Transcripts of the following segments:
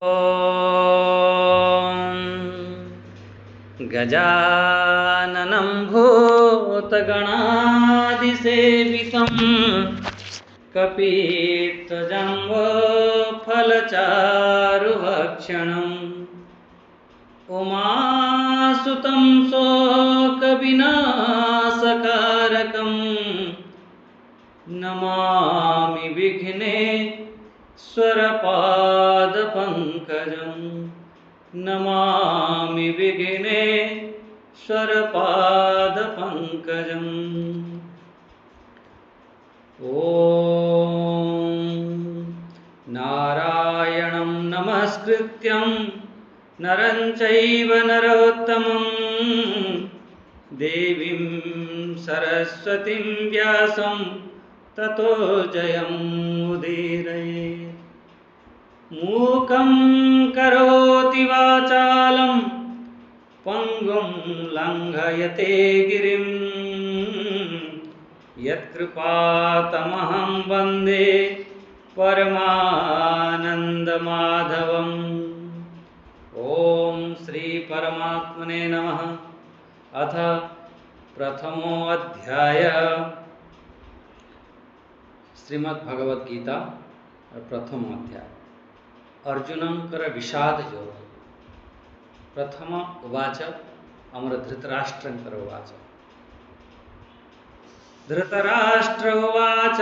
ॐ गजाननं भूतगणादिसेवितं कपित्थजम्बोफलचारुभक्षणम् उमासुतं शोकविनाशकारकं नमामि विघ्नेश्वरपादपङ्कजं नमामि विघ्नेश्वरपादपङ्कजम्। ॐ नारायणं नमस्कृत्यं नरं चैव नरोत्तमं देवीं सरस्वतीं व्यासं ततो जयमुदीरये। मूकं करोति वाचालं पङ्गुं लङ्घयते गिरिं यत्कृपातमहं वन्दे परमानन्दमाधवम्। ओम श्री परमात्मने नमः। अथ प्रथमो अध्याय श्रीमद्भगवद्गीता प्रथम अध्याय अर्जुनंकर विषाद योग। प्रथम उवाच अमर धृतराष्ट्रंकर उवाच धृतराष्ट्र उवाच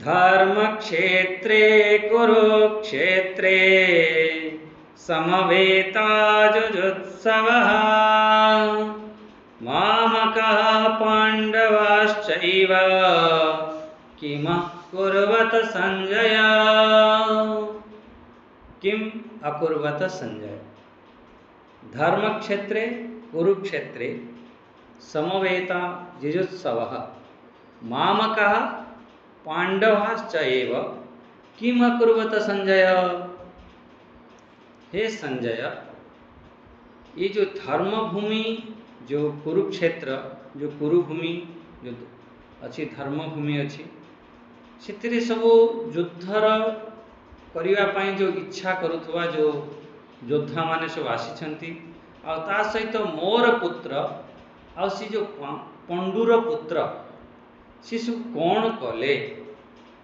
धर्मक्षेत्रे कुरुक्षेत्रे समवेताजुजुत्सवः मामकः पाण्डवाश्चैव किम कुर्वत संजय। किम अकुर्वत संजय। धर्मक्षेत्रे कुरुक्षेत्रे समवेता जुजुत्सवः मामकः पांडवाश्च एव किम अकुर्वत संजय। हे संजय, ये जो धर्म भूमि जो कुरुक्षेत्र जो कुरुभूमि जो अच्छी धर्म भूमि अच्छी से सब युद्धर करने जो इच्छा करुवा जो योद्धा माने सब आसी सहित मोर पुत्र आ सी जो पंडुर पुत्र सी सब कौन कले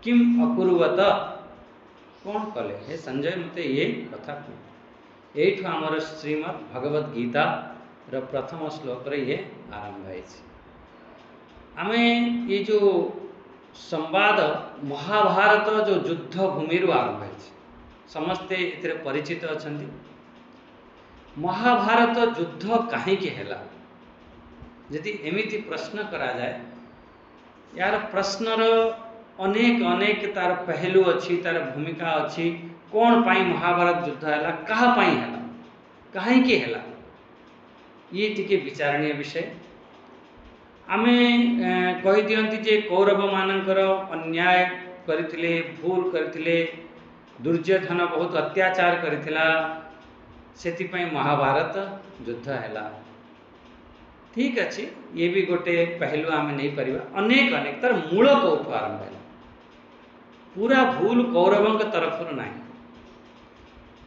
किम अकुर्वत कौन कले। हे संजय मते ये कथा कह। यही आमर श्रीमद् भगवद गीता प्रथम श्लोक ये आरंभ है। आमे ये जो संवाद महाभारत जो युद्ध भूमि आरंभ है। समस्ते इतने परिचित अच्छा महाभारत युद्ध कहीं है। यदि एमिति प्रश्न करा जाए यार प्रश्नर अनेक अनेक तार पहलू अच्छी तार भूमिका अच्छी कौन पाई महाभारत युद्ध है क्या कहीं है ये टिके विचारणीय विषय। आमे कही दियंती जे कौरव मानकर अन्याय करथिले भूल करथिले दुर्योधन बहुत अत्याचार करथिला सेतिपई महाभारत युद्ध है। ठीक अच्छे ये भी गोटे पहलू आमे नहीं परिवा। अनेक अनेक तार मूल कौटु आरंभ है। पूरा भूल कौरवों तरफ ना।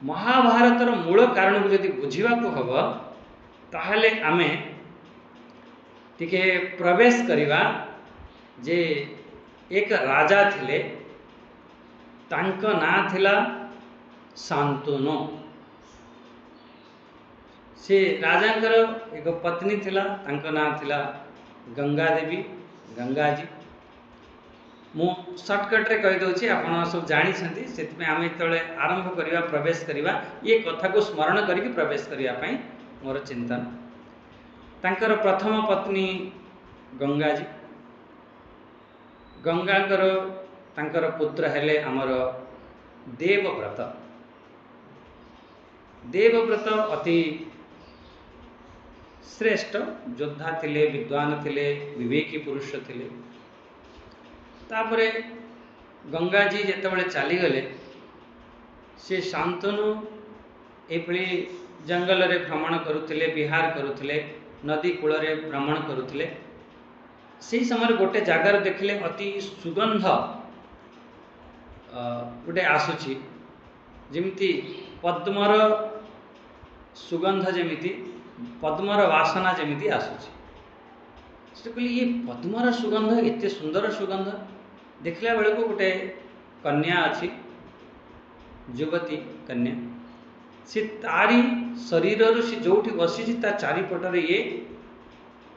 महाभारतर मूल कारण को यदि बुझा हम ताहले आमे टिके प्रवेश करिवा जे एक राजा थिले तांको ना थिला शांतनु। से राजांकर एक पत्नी थिला तांको ना थिला गंगा देवी गंगाजी। मु सर्टकट रे कहि दउछि आपण सब जानि छथि सेति आमे तळे आरंभ करिवा प्रवेश करिवा ये कथा को स्मरण करिक प्रवेश करिया पई मोर चिंतन। तांकर प्रथम पत्नी गंगाजी गंगाकर तांकर पुत्र हेले आमर देवव्रत। देवव्रत अति श्रेष्ठ योद्धा थिले विद्वान थिले विवेकी पुरुष थिले। तापरे गंगाजी जेतेबेले चलीगले से शांतनु एभली जंगल रे भ्रमण करुथिले विहार करुथिले नदी कूल रे भ्रमण करुथिले। से समय गोटे जगार देखिले अति सुगंध गोटे आसुची ଯେମିତି ପଦ୍ମର ସୁଗନ୍ଧ, ଯେମିତି ପଦ୍ମର ବାସନା ଯେମିତି ଆସୁଛି। ସେଟା କହିଲି ଇଏ ପଦ୍ମର ସୁଗନ୍ଧ, ଏତେ ସୁନ୍ଦର ସୁଗନ୍ଧ। ଦେଖିଲା ବେଳକୁ ଗୋଟେ କନ୍ୟା ଅଛି, ଯୁବତୀ କନ୍ୟା, ସେ ତାରି ଶରୀରରୁ ସେ ଯୋଉଠି ବସିଛି ତା ଚାରିପଟରେ ଇଏ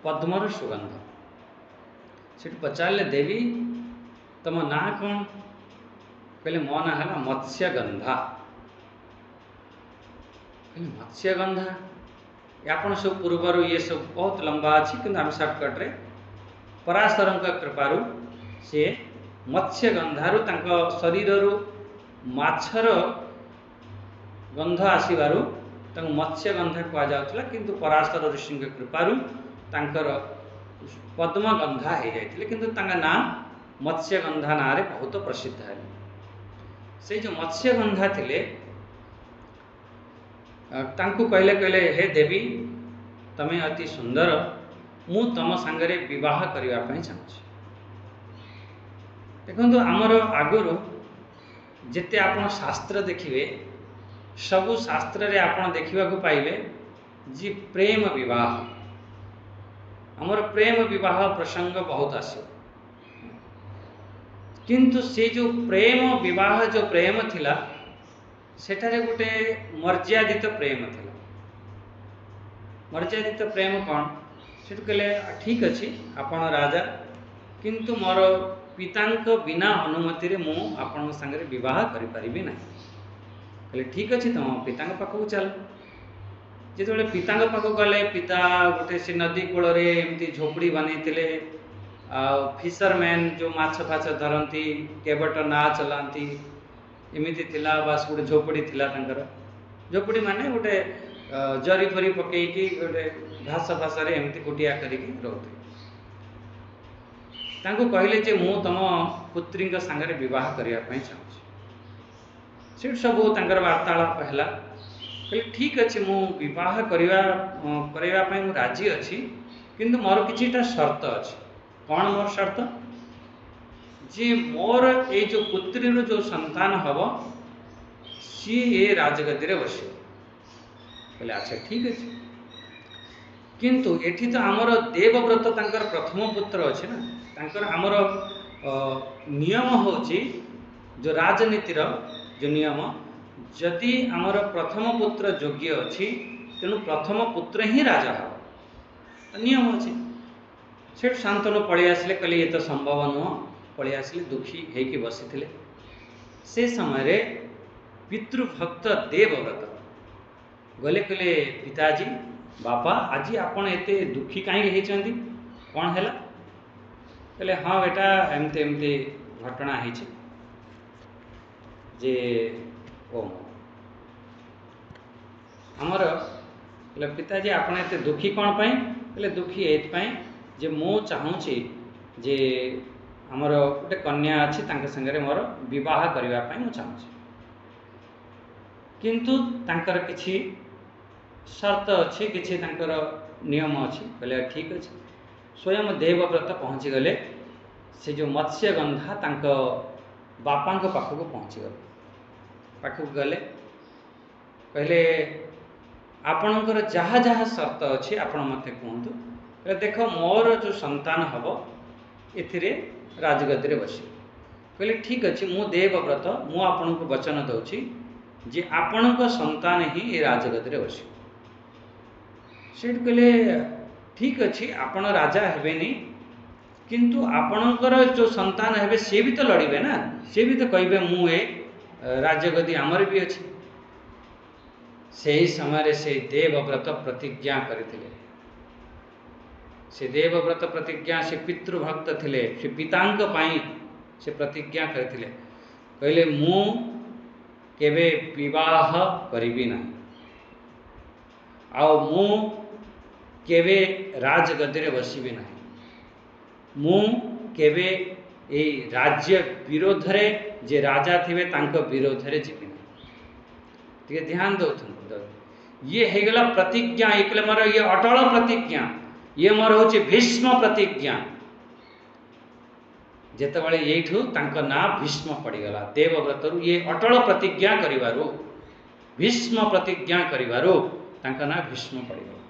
ପଦ୍ମର ସୁଗନ୍ଧ। ସେଠି ପଚାରିଲେ, ଦେବୀ ତମ ନାଁ କ'ଣ? କହିଲେ ମୋ ନାଁ ହେଲା ମତ୍ସ୍ୟଗନ୍ଧା। କହିଲେ ମତ୍ସ୍ୟଗନ୍ଧା, ଆପଣ ସବୁ ପୂର୍ବରୁ ଇଏ ସବୁ ବହୁତ ଲମ୍ବା ଅଛି, କିନ୍ତୁ ଆମେ ସର୍ଟକଟ୍ରେ ପରାଶରଙ୍କ କୃପାରୁ ସେ ମତ୍ସ୍ୟଗନ୍ଧାରୁ ତାଙ୍କ ଶରୀରରୁ ମାଛର ଗନ୍ଧ ଆସିବାରୁ ତାଙ୍କୁ ମତ୍ସ୍ୟଗନ୍ଧା କୁହାଯାଉଥିଲା, କିନ୍ତୁ ପରାଶର ଋଷିଙ୍କ କୃପାରୁ ତାଙ୍କର ପଦ୍ମଗନ୍ଧା ହେଇଯାଇଥିଲେ, କିନ୍ତୁ ତାଙ୍କ ନାଁ ମତ୍ସ୍ୟଗନ୍ଧା ନାଁରେ ବହୁତ ପ୍ରସିଦ୍ଧ ହେଲେ। ସେ ଯେଉଁ ମତ୍ସ୍ୟଗନ୍ଧା ଥିଲେ ତାଙ୍କୁ କହିଲେ ହେ ଦେବୀ ତମେ ଅତି ସୁନ୍ଦର, ମୁଁ ତମ ସାଙ୍ଗରେ ବିବାହ କରିବା ପାଇଁ ଚାହୁଁଛି। ଦେଖନ୍ତୁ ଆମର ଆଗରୁ ଯେତେ ଆପଣ ଶାସ୍ତ୍ର ଦେଖିବେ, ସବୁ ଶାସ୍ତ୍ରରେ ଆପଣ ଦେଖିବାକୁ ପାଇବେ ଯେ ପ୍ରେମ ବିବାହ, ଆମର ପ୍ରେମ ବିବାହ ପ୍ରସଙ୍ଗ ବହୁତ ଆସିବ। କିନ୍ତୁ ସେ ଯେଉଁ ପ୍ରେମ ବିବାହ, ଯେଉଁ ପ୍ରେମ ଥିଲା, ସେଠାରେ ଗୋଟେ ମର୍ଯ୍ୟାଦିତ ପ୍ରେମ ଥିଲା। ମର୍ଯ୍ୟାଦିତ ପ୍ରେମ କ'ଣ? ସେଠୁ କହିଲେ ଠିକ୍ ଅଛି ଆପଣ ରାଜା, କିନ୍ତୁ ମୋର ପିତାଙ୍କ ବିନା ଅନୁମତିରେ ମୁଁ ଆପଣଙ୍କ ସାଙ୍ଗରେ ବିବାହ କରିପାରିବି ନାହିଁ। କହିଲେ ଠିକ୍ ଅଛି, ତମ ପିତାଙ୍କ ପାଖକୁ ଚାଲ। ଯେତେବେଳେ ପିତାଙ୍କ ପାଖକୁ ଗଲେ, ପିତା ଗୋଟେ ସେ ନଦୀ କୂଳରେ ଏମିତି ଝୋପଡ଼ି ବନେଇଥିଲେ, ଆଉ ଫିସରମ୍ୟାନ୍ ଯେଉଁ ମାଛ ଫାଛ ଧରନ୍ତି, କେବଟ ନାଆ ଚଲାନ୍ତି, ଏମିତି ଥିଲା। ବାସ୍ ଗୋଟେ ଝୋପଡ଼ି ଥିଲା ତାଙ୍କର। ଝୋପଡ଼ି ମାନେ ଗୋଟେ ଜରି ଫରି ପକେଇକି ଗୋଟେ ଘାସ ଫାସରେ ଏମିତି କୁଟିଆ କରିକି ରହୁଥିଲେ। ତାଙ୍କୁ କହିଲେ ଯେ ମୁଁ ତମ ପୁତ୍ରୀଙ୍କ ସାଙ୍ଗରେ ବିବାହ କରିବା ପାଇଁ ଚାହୁଁଛି। ସେଠି ସବୁ ତାଙ୍କର ବାର୍ତ୍ତାଳାପ ହେଲା। କହିଲେ ଠିକ୍ ଅଛି, ମୁଁ ବିବାହ କରିବା ପାଇଁ ମୁଁ ରାଜି ଅଛି, କିନ୍ତୁ ମୋର କିଛିଟା ସର୍ତ୍ତ ଅଛି। କ'ଣ ମୋର ସର୍ତ୍ତ? ଯେ ମୋର ଏଇ ଯେଉଁ ପୁତ୍ରୀରୁ ଯେଉଁ ସନ୍ତାନ ହେବ, ସିଏ ଏ ରାଜଗଦିରେ ବସିବ। କହିଲେ ଆଚ୍ଛା ଠିକ୍ ଅଛି, କିନ୍ତୁ ଏଠି ତ ଆମର ଦେବବ୍ରତ ତାଙ୍କର ପ୍ରଥମ ପୁତ୍ର ଅଛି ନା। ତାଙ୍କର ଆମର ନିୟମ ହେଉଛି, ଯେଉଁ ରାଜନୀତିର ଯେଉଁ ନିୟମ, ଯଦି ଆମର ପ୍ରଥମ ପୁତ୍ର ଯୋଗ୍ୟ ଅଛି, ତେଣୁ ପ୍ରଥମ ପୁତ୍ର ହିଁ ରାଜା ହେବ, ନିୟମ ଅଛି। ସେଠୁ ଶାନ୍ତନୁ ପଳେଇ ଆସିଲେ, କହିଲେ ଇଏ ତ ସମ୍ଭବ ନୁହଁ। ପଳେଇ ଆସିଲେ, ଦୁଃଖୀ ହେଇକି ବସିଥିଲେ। ସେ ସମୟରେ ପିତୃଭକ୍ତ ଦେବବ୍ରତ ଗଲେ, କହିଲେ ପିତାଜୀ, ବାପା, ଆଜି ଆପଣ ଏତେ ଦୁଃଖୀ କାହିଁକି ହେଇଛନ୍ତି? କ'ଣ ହେଲା? କହିଲେ ହଁ ବେଟା, ଏମିତି ଏମିତି ଘଟଣା ହେଇଛି ଯେ ଆମର। କହିଲେ ପିତାଜୀ ଆପଣ ଏତେ ଦୁଃଖୀ କ'ଣ ପାଇଁ? କହିଲେ ଦୁଃଖୀ ଏଇଥିପାଇଁ ଯେ ମୁଁ ଚାହୁଁଛି ଯେ ଆମର ଗୋଟେ କନ୍ୟା ଅଛି, ତାଙ୍କ ସାଙ୍ଗରେ ମୋର ବିବାହ କରିବା ପାଇଁ ମୁଁ ଚାହୁଁଛି, କିନ୍ତୁ ତାଙ୍କର କିଛି ସର୍ତ୍ତ ଅଛି, କିଛି ତାଙ୍କର ନିୟମ ଅଛି। କହିଲେ ଠିକ୍ ଅଛି। ସ୍ୱୟଂ ଦେବବ୍ରତ ପହଞ୍ଚିଗଲେ, ସେ ଯେଉଁ ମତ୍ସ୍ୟଗନ୍ଧା ତାଙ୍କ ବାପାଙ୍କ ପାଖକୁ ପହଞ୍ଚିଗଲେ। ପାଖକୁ ଗଲେ, କହିଲେ ଆପଣଙ୍କର ଯାହା ଯାହା ସର୍ତ୍ତ ଅଛି ଆପଣ ମୋତେ କୁହନ୍ତୁ। କହିଲେ ଦେଖ, ମୋର ଯେଉଁ ସନ୍ତାନ ହେବ ଏଥିରେ ରାଜଗଦିରେ ବସିବ। କହିଲେ ଠିକ୍ ଅଛି, ମୁଁ ଦେବବ୍ରତ, ମୁଁ ଆପଣଙ୍କୁ ବଚନ ଦେଉଛି ଯେ ଆପଣଙ୍କ ସନ୍ତାନ ହିଁ ଏ ରାଜଗଦିରେ ବସିବ। ସେଠୁ କହିଲେ ଠିକ୍ ଅଛି, ଆପଣ ରାଜା ହେବେନି, କିନ୍ତୁ ଆପଣଙ୍କର ଯେଉଁ ସନ୍ତାନ ହେବେ ସିଏ ବି ତ ଲଢ଼ିବେ ନା, ସିଏ ବି ତ କହିବେ ମୁଁ ଏ ରାଜଗଦି ଆମର ବି ଅଛି। ସେହି ସମୟରେ ସେ ଦେବବ୍ରତ ପ୍ରତିଜ୍ଞା କରିଥିଲେ। ସେ ଦେବବ୍ରତ ପ୍ରତିଜ୍ଞା, ସେ ପିତୃଭକ୍ତ ଥିଲେ, ସେ ପିତାଙ୍କ ପାଇଁ ସେ ପ୍ରତିଜ୍ଞା କରିଥିଲେ। କହିଲେ ମୁଁ କେବେ ବିବାହ କରିବି ନାହିଁ, ଆଉ ମୁଁ କେବେ ରାଜଗଦିରେ ବସିବି ନାହିଁ, ମୁଁ କେବେ ଏଇ ରାଜ୍ୟ ବିରୋଧରେ, ଯେ ରାଜା ଥିବେ ତାଙ୍କ ବିରୋଧରେ ଯିବି ନାହିଁ। ଟିକେ ଧ୍ୟାନ ଦଉଛନ୍ତି। ଇଏ ହେଇଗଲା ପ୍ରତିଜ୍ଞା, ଇଏ କହିଲେ ମୋର ଇଏ ଅଟଳ ପ୍ରତିଜ୍ଞା, ଇଏ ମୋର ହେଉଛି ଭୀଷ୍ମ ପ୍ରତିଜ୍ଞା। ଯେତେବେଳେ ଏଇଠୁ ତାଙ୍କ ନାଁ ଭୀଷ୍ମ ପଡ଼ିଗଲା, ଦେବବ୍ରତରୁ ଇଏ ଅଟଳ ପ୍ରତିଜ୍ଞା କରିବାରୁ, ଭୀଷ୍ମ ପ୍ରତିଜ୍ଞା କରିବାରୁ ତାଙ୍କ ନାଁ ଭୀଷ୍ମ ପଡ଼ିଗଲା।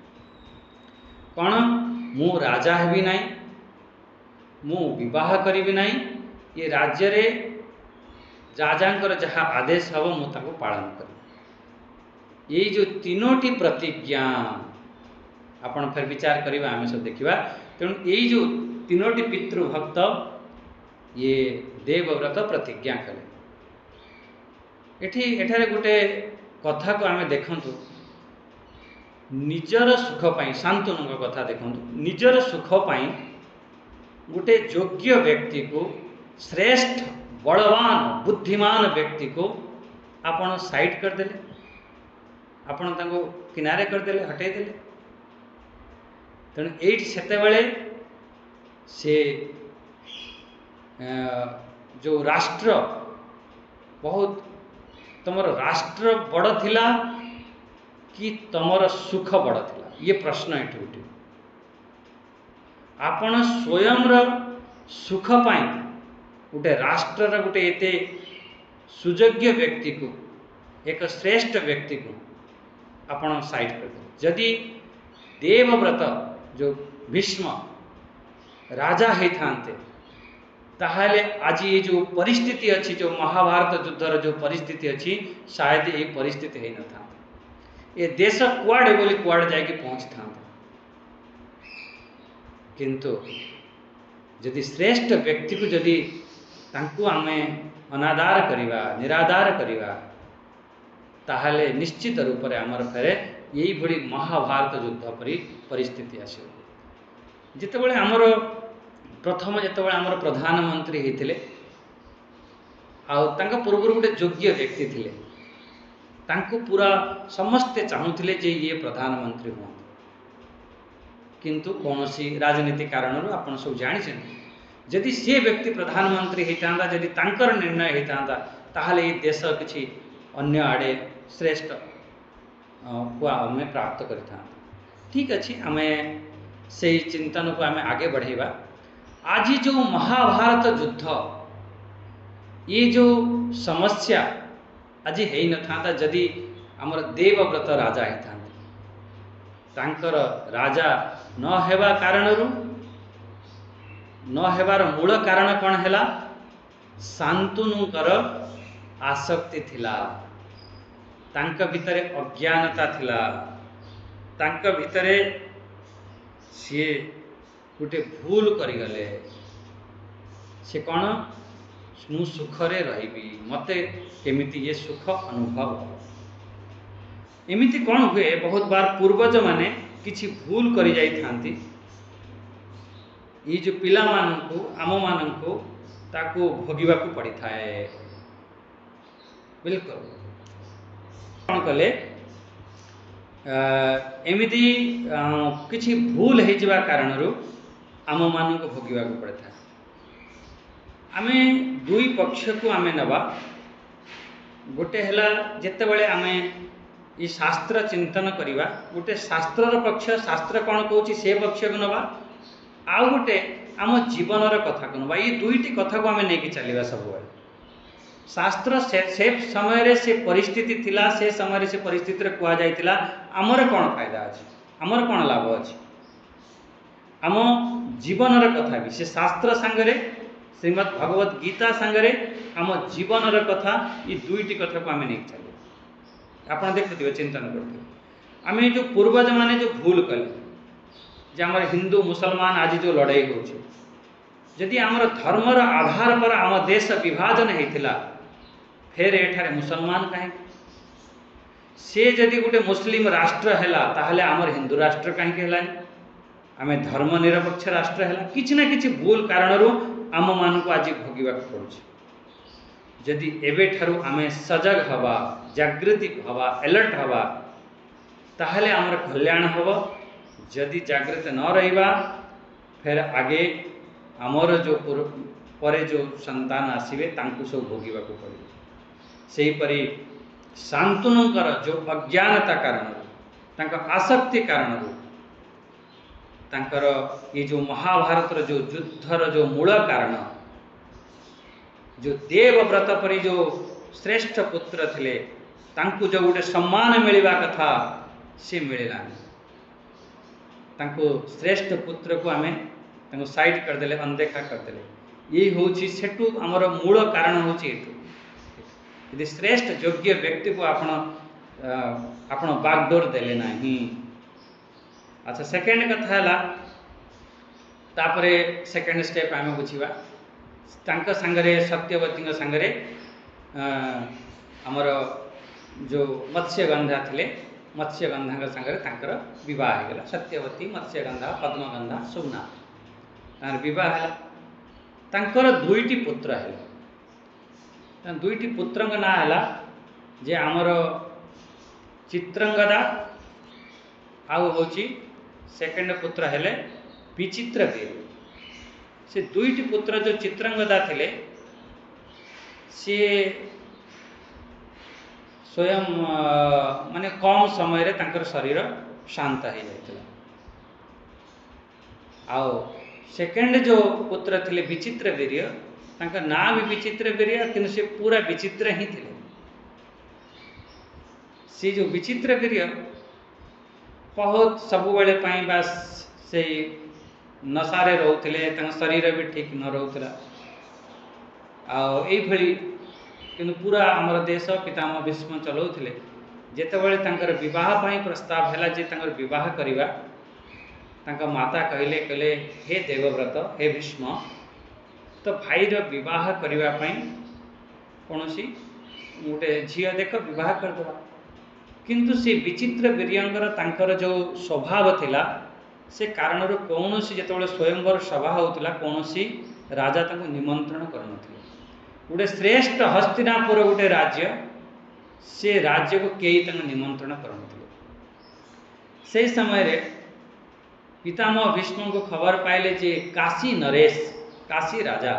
କ'ଣ? ମୁଁ ରାଜା ହେବି ନାହିଁ, ମୁଁ ବିବାହ କରିବି ନାହିଁ, ଏ ରାଜ୍ୟରେ ରାଜାଙ୍କର ଯାହା ଆଦେଶ ହେବ ମୁଁ ତାକୁ ପାଳନ କରିବି। ଏଇ ଯେଉଁ ତିନୋଟି ପ୍ରତିଜ୍ଞା ଆପଣ ଫେର ବିଚାର କରିବା, ଆମେ ସବୁ ଦେଖିବା। ତେଣୁ ଏଇ ଯେଉଁ ତିନୋଟି ପିତୃଭକ୍ତ ଇଏ ଦେବବ୍ରତ ପ୍ରତିଜ୍ଞା କଲେ। ଏଠାରେ ଗୋଟେ କଥାକୁ ଆମେ ଦେଖନ୍ତୁ, ନିଜର ସୁଖ ପାଇଁ, ଶାନ୍ତନୁଙ୍କ କଥା ଦେଖନ୍ତୁ, ନିଜର ସୁଖ ପାଇଁ ଗୋଟେ ଯୋଗ୍ୟ ବ୍ୟକ୍ତିକୁ, ଶ୍ରେଷ୍ଠ ବଳବାନ ବୁଦ୍ଧିମାନ ବ୍ୟକ୍ତିକୁ ଆପଣ ସାଇଡ୍ କରିଦେଲେ, ଆପଣ ତାଙ୍କୁ କିନାରେ କରିଦେଲେ, ହଟେଇଦେଲେ। ତେଣୁ ଏଇଠି ସେତେବେଳେ ସେ ଯେଉଁ ରାଷ୍ଟ୍ର, ବହୁତ ତମର ରାଷ୍ଟ୍ର ବଡ଼ ଥିଲା କି ତମର ସୁଖ ବଡ଼ ଥିଲା, ଇଏ ପ୍ରଶ୍ନ ଏଠି ଉଠିବ। ଆପଣ ସ୍ୱୟଂର ସୁଖ ପାଇଁ ଗୋଟେ ରାଷ୍ଟ୍ରର ଗୋଟେ ଏତେ ସୁଯୋଗ୍ୟ ବ୍ୟକ୍ତିକୁ, ଏକ ଶ୍ରେଷ୍ଠ ବ୍ୟକ୍ତିକୁ ଆପଣ ସାଇଡ୍ କରିଦେଲେ। ଯଦି ଦେବବ୍ରତ ଯେଉଁ ଭୀଷ୍ମ ରାଜା ହେଇଥାନ୍ତେ, ତାହେଲେ ଆଜି ଏ ଯେଉଁ ପରିସ୍ଥିତି ଅଛି, ଯେଉଁ ମହାଭାରତ ଯୁଦ୍ଧର ଯେଉଁ ପରିସ୍ଥିତି ଅଛି, ସାୟଦ ଏହି ପରିସ୍ଥିତି ହେଇନଥାନ୍ତା। ଏ ଦେଶ କୁଆଡ଼େ ବୋଲି କୁଆଡ଼େ ଯାଇକି ପହଞ୍ଚିଥାନ୍ତା। କିନ୍ତୁ ଯଦି ଶ୍ରେଷ୍ଠ ବ୍ୟକ୍ତିକୁ ଯଦି ତାଙ୍କୁ ଆମେ ଅନାଦାର କରିବା, ନିରାଦାର କରିବା, ତାହେଲେ ନିଶ୍ଚିତ ରୂପରେ ଆମର ଫେରେ ଏଇଭଳି ମହାଭାରତ ଯୁଦ୍ଧ ପରି ପରିସ୍ଥିତି ଆସିବ। ଯେତେବେଳେ ଆମର ପ୍ରଥମ ଯେତେବେଳେ ଆମର ପ୍ରଧାନମନ୍ତ୍ରୀ ହେଇଥିଲେ, ଆଉ ତାଙ୍କ ପୂର୍ବରୁ ଗୋଟେ ଯୋଗ୍ୟ ବ୍ୟକ୍ତି ଥିଲେ, ତାଙ୍କୁ ପୁରା ସମସ୍ତେ ଚାହୁଁଥିଲେ ଯେ ଇଏ ପ୍ରଧାନମନ୍ତ୍ରୀ ହୁଅନ୍ତୁ। କିନ୍ତୁ କୌଣସି ରାଜନୀତି କାରଣରୁ ଆପଣ ସବୁ ଜାଣିଛନ୍ତି, ଯଦି ସେ ବ୍ୟକ୍ତି ପ୍ରଧାନମନ୍ତ୍ରୀ ହେଇଥାନ୍ତା, ଯଦି ତାଙ୍କର ନିର୍ଣ୍ଣୟ ହେଇଥାନ୍ତା, ତାହେଲେ ଏ ଦେଶ କିଛି ଅନ୍ୟ ଆଡ଼େ ଶ୍ରେଷ୍ଠ କୁ ଆମେ ପ୍ରାପ୍ତ କରିଥାନ୍ତା। ଠିକ୍ ଅଛି, ଆମେ ସେଇ ଚିନ୍ତନକୁ ଆମେ ଆଗେ ବଢ଼େଇବା। ଆଜି ଯେଉଁ ମହାଭାରତ ଯୁଦ୍ଧ, ये जो समस्या आଜି ହେଇନଥାନ୍ତା ଯଦି ଆମର ଦେବବ୍ରତ ରାଜା ହେଇଥାନ୍ତେ। ତାଙ୍କର ରାଜା ନ ହେବା କାରଣରୁ, ନ ହେବାର ମୂଳ କାରଣ କ'ଣ ହେଲା? ଶାନ୍ତନୁଙ୍କର ଆସକ୍ତି ଥିଲା, ତାଙ୍କ ଭିତରେ ଅଜ୍ଞାନତା ଥିଲା, ତାଙ୍କ ଭିତରେ ସିଏ ଗୋଟେ ଭୁଲ କରିଗଲେ। ସେ କ'ଣ? ମୁଁ ସୁଖରେ ରହିବି, ମୋତେ କେମିତି ଏ ସୁଖ ଅନୁଭବ ହେବ। ଏମିତି କ'ଣ ହୁଏ, ବହୁତ ବାର ପୂର୍ବଜମାନେ କିଛି ଭୁଲ କରି ଯାଇଥାନ୍ତି, ଏ ଯେଉଁ ପିଲାମାନଙ୍କୁ, ଆମମାନଙ୍କୁ ତାକୁ ଭୋଗିବାକୁ ପଡ଼ିଥାଏ। ବିଲକୁଲ କ'ଣ କଲେ, ଏମିତି କିଛି ଭୁଲ ହେଇଯିବା କାରଣରୁ ଆମମାନଙ୍କୁ ଭୋଗିବାକୁ ପଡ଼ିଥାଏ। ଆମେ ଦୁଇ ପକ୍ଷକୁ ଆମେ ନେବା। ଗୋଟେ ହେଲା ଯେତେବେଳେ ଆମେ ଏ ଶାସ୍ତ୍ର ଚିନ୍ତନ କରିବା, ଗୋଟେ ଶାସ୍ତ୍ରର ପକ୍ଷ, ଶାସ୍ତ୍ର କ'ଣ କହୁଛି ସେ ପକ୍ଷକୁ ନେବା, ଆଉ ଗୋଟେ ଆମ ଜୀବନର କଥାକୁ ନେବା। ଏ ଦୁଇଟି କଥାକୁ ଆମେ ନେଇକି ଚାଲିବା ସବୁବେଳେ। ଶାସ୍ତ୍ର ସେ ସମୟରେ ସେ ପରିସ୍ଥିତି ଥିଲା, ସେ ସମୟରେ ସେ ପରିସ୍ଥିତିରେ କୁହାଯାଇଥିଲା, ଆମର କ'ଣ ଫାଇଦା ଅଛି, ଆମର କ'ଣ ଲାଭ ଅଛି, ଆମ ଜୀବନର କଥା ବି ସେ ଶାସ୍ତ୍ର ସାଙ୍ଗରେ, ଶ୍ରୀମଦ୍ ଭଗବତ ଗୀତା ସାଙ୍ଗରେ ଆମ ଜୀବନର କଥା, ଏ ଦୁଇଟି କଥାକୁ ଆମେ ନେଇକି ଚାଲିବା। ଆପଣ ଦେଖୁଥିବେ, ଚିନ୍ତନ କରୁଥିବେ, ଆମେ ଯେଉଁ ପୂର୍ବଜମାନେ ଯେଉଁ ଭୁଲ କଲେ, ଯେ ଆମର ହିନ୍ଦୁ ମୁସଲମାନ ଆଜି ଯେଉଁ ଲଢ଼େଇ ହେଉଛି, ଯଦି ଆମର ଧର୍ମର ଆଧାର પર ଆମ ଦେଶ ବିଭାଜନ ହେଇଥିଲା, ଫେର ଏଠାରେ ମୁସଲମାନ କାହିଁକି? ସେ ଯଦି ଗୋଟେ ମୁସଲିମ ରାଷ୍ଟ୍ର ହେଲା, ତାହେଲେ ଆମର ହିନ୍ଦୁ ରାଷ୍ଟ୍ର କାହିଁକି ହେଲାନି? ଆମେ ଧର୍ମ ନିରପେକ୍ଷ ରାଷ୍ଟ୍ର ହେଲା। କିଛି ନା କିଛି ଭୁଲ କାରଣରୁ ଆମମାନଙ୍କୁ ଆଜି ଭୋଗିବାକୁ ପଡ଼ୁଛି। ଯଦି ଏବେଠାରୁ ଆମେ ସଜାଗ ହେବା, ଜାଗୃତି ହେବା, ଆଲର୍ଟ ହେବା, ତାହେଲେ ଆମର କଲ୍ୟାଣ ହେବ। ଯଦି ଜାଗୃତ ନ ରହିବା, ଫେର ଆଗେ ଆମର ଯେଉଁ ପରେ ଯେଉଁ ସନ୍ତାନ ଆସିବେ ତାଙ୍କୁ ସବୁ ଭୋଗିବାକୁ ପଡ଼ିବ। ସେହିପରି ଶାନ୍ତନୁଙ୍କର ଯେଉଁ ଅଜ୍ଞାନତା କାରଣରୁ, ତାଙ୍କ ଆସକ୍ତି କାରଣରୁ, ତାଙ୍କର ଏ ଯେଉଁ ମହାଭାରତର ଯେଉଁ ଯୁଦ୍ଧର ଯେଉଁ ମୂଳ କାରଣ, जो देवव्रत परी जो श्रेष्ठ पुत्र थिले तांकु जो गोटे सम्मान मिलवा कथा से मिलला तांको श्रेष्ठ पुत्र को आमे तांको साइड करदेले अनदेखा करदेले ये होची सेटू हमर मूल कारण होची एटू यदि श्रेष्ठ योग्य व्यक्ति को आपण बागडोर देले नाही। अच्छा सेकेंड कथा है तापरे सेकेंड स्टेप आम बुझा तांका सांगरे सत्यवती सांगरे आमर जो मत्स्यगंधा थिले मत्स्यगंधा सांगरे तांकर विवाह होगा सत्यवती मत्स्यगंधा पद्मगंधा सोमनाथ तार विवाह है तांकर दुईटी पुत्र है दुईटी पुत्र ना है जे आमर चित्रंगदा आउ होची सेकेंड पुत्र हेले विचित्र वीर से दुईटी पुत्र जो चित्रंगदा थिले सी स्वयं माने कम समय रे तांकर शरीर शांत हो जाता आओ सेकेंड जो पुत्र थिले विचित्र वीर तांका ना भी विचित्र वीर किंतु से पूरा विचित्र ही थिले सी जो विचित्र वीर बहुत सब बेले बास से नशारे रोते शरीर भी ठीक न रोला आईभली कि पूरा आमर देश पितामह भीष्म चलाउले जितेबाला बहुत प्रस्ताव है जे बहुत करवा माता कहले कहले हे देवव्रत हे भीष्म तो भाईर विवाह करने कौन गोटे झी देख विवाह करदे किंतु से विचित्र वीर्यंकर तांकर जो स्वभाव थिला से कारण कौन जो स्वयंवर सभा होता कौन राजा तांको निमंत्रण करनथिले गोटे श्रेष्ठ हस्तिनापुर गोटे राज्य से राज्य को कई तांको निमंत्रण करनथिले से समय रे पितामह भीष्म को खबर पाइले जे काशी नरेश काशी राजा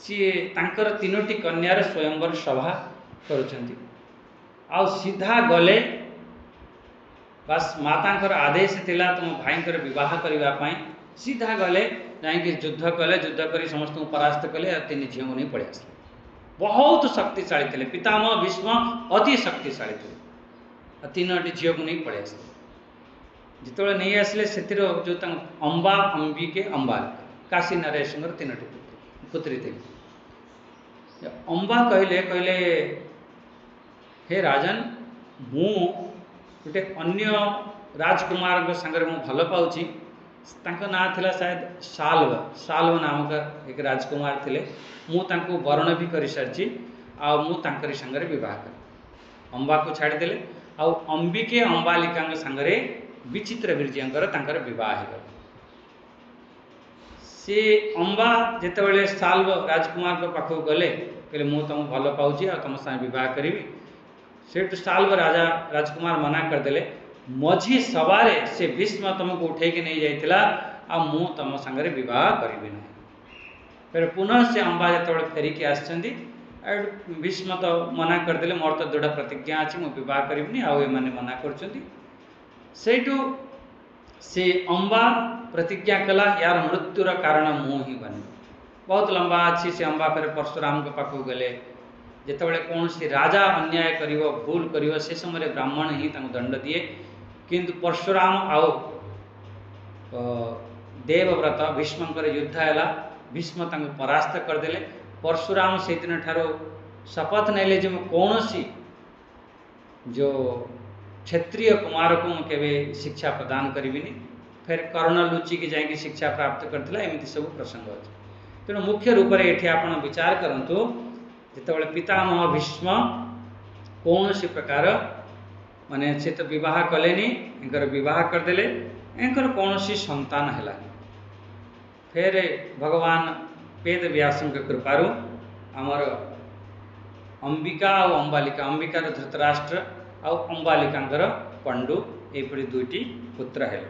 सी तांकर तीनोटी कन्यार स्वयंवर सभा करुछंती आ सीधा गले बस माता आदेश थिला तुम भाई विवाह करने सीधा गले जाकि युद्ध कले युद्ध कर समस्त परास्त कले तीन झील को नहीं पड़े आसले बहुत शक्तिशाली थे पितामह भीष्म अति शक्तिशाली थे तीनोटी झील को नहीं पड़े आसले जिते नहीं आसले से जो अंबा अंबिके अंबाल काशी नरेश तीनोटी पुत्री थी अंबा कहले कहले हे राजन मु गोटे अन्य राजकुमार सांगे मु भल पाऊँगी ना थिला शायद साल्व साल्व नामक एक राजकुमार थिले मु वर्ण भी कर सारी आरी सांगे विवाह कर अंबा को छाड़देले आउ अंबिके अंबालिका सांगे विचित्र वीर्यंकर विवाह हो सी अंबा जितेबाला साल्व राजकुमार पाखक गले कहले मु तुम भल पाऊँगी आ तुम साथ विवाह करी से साल्व राजा राजकुमार मना करदेले मझी सवारे से भीष्म तुमको उठेकी नहीं जाइला आ मु तुम सांगे विवाह करी ना फिर पुनः से अंबा जो फेरिकी आसछंती भीष्म तो मना करदेले मोर तो दृढ़ प्रतिज्ञा अच्छी मुझे विवाह करी आउ एमाने मना करछंती सेठू से अंबा प्रतिज्ञा कला यार मृत्युर कारण मु ही बने बहुत लंबा अच्छी से अंबा फिर परशुराम के पाखक गले जितेबाला कौन सी राजा अन्याय करिवो भूल करिवो से समय ब्राह्मण ही दंड दिए किंतु परशुराम आओ देवव्रत भीष्मकर युद्ध है भीष्म परास्त करदेले परशुराम से दिन ठारो शपथ नेले जे कौन सी जो क्षत्रिय कुमार को केवे शिक्षा प्रदान करिबिनी फिर कर्ण लुचिकी जाकि शिक्षा प्राप्त करथिला एमती सब प्रसंग अच्छे तेणु मुख्य रूप से ये आप विचार करंतु जितेबाला पितामह भीष्म कौन सी प्रकार माने से तो विवाह कलेनी एंकर विवाह करदेले एंकर कौन सी संतान है फिर भगवान वेद व्यास के कृपारू आमर अंबिका और अंबालिका अंबिकार धृतराष्ट्र आ अंबालिका पंडु यहपरी दुईटी पुत्र है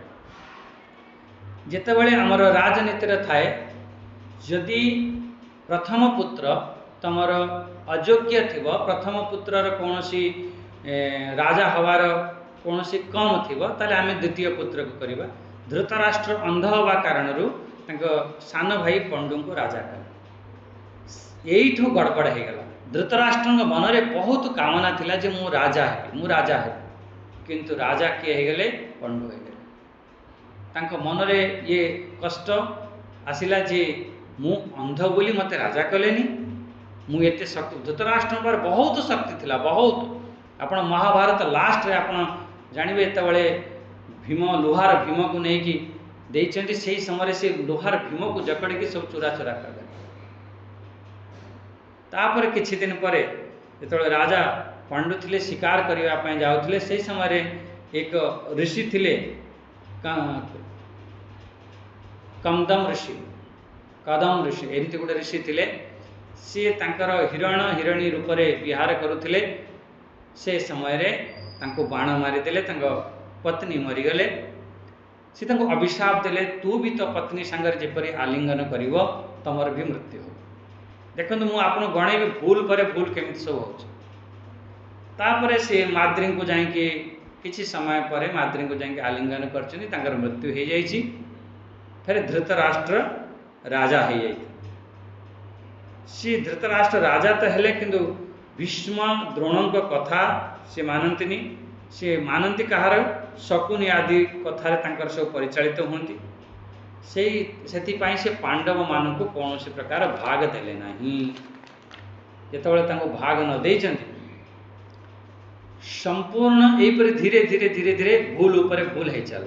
जितेबाला आमर राजनीति थाए जदि प्रथम पुत्र तमर अयोग्य थी प्रथम पुत्रर कौन सी राजा हवार कौन सी कम थी ताले आम द्वितीय पुत्र को करवा धृतराष्ट्र अंध हवा कारण सान भाई पंडु को राजा कले यहीठू गड़बड़ हो गला। धृतराष्ट्र मन में बहुत कामना थिला जे मु राजा है किंतु राजा किए हो गले पंडु हो गले। तांको मन रे ये कष्ट आसिला जे मु अंध बोली मते राजा कलेनी, मु एते शक्ति। धृतराष्ट्र पर बहुत शक्ति थिला, बहुत। आपण महाभारत लास्ट रे आपण जानिबे एतबेले भीम लोहार भीम को नहीं कि देइचंती, सेही समय से लोहार भीम को जकड़ के सब चुरा चुरा कर दे। तापर किछि दिन परे जेतबेले राजा पांडु थिले शिकार करिवा पय जाउथिले, सेही समय रे एक ऋषि थिले कमदम ऋषि, कदम ऋषि एमती गोटे ऋषि थिले। सी तांकर हिरण हिरणी रूप रे विहार करुथिले। से समय रे तांको बाण मारिदेले, तांको पत्नी मरीगले। सी तांको अभिशाप देले, तू भी तो पत्नी सांगर जेपरी आलिंगन करिवो तमर भी मृत्यु हो। देखंतु मु आपन गणेबी भूल परे भूल केमिति सब होछ। तापरे से माद्री को जाइके किछि समय परे माद्री को जाइके आलिंगन करछनी, तांकर मृत्यु हो जाइछि। फिर धृतराष्ट्र राजा हो जाइछि। सी धृतराष्ट्र राजा तो हेले किंतु भीष्म द्रोणों कथा से मानंतिनी। से मानंती कहार शकुनी आदि कथार तांकर सब परिचालित होंती। से पांडव मान को कौन से प्रकार भाग देले नहीं। जेतबेले तांको भाग न देइचंती, संपूर्ण एपरि धीरे धीरे धीरे धीरे भूल उपरे भूल है चल।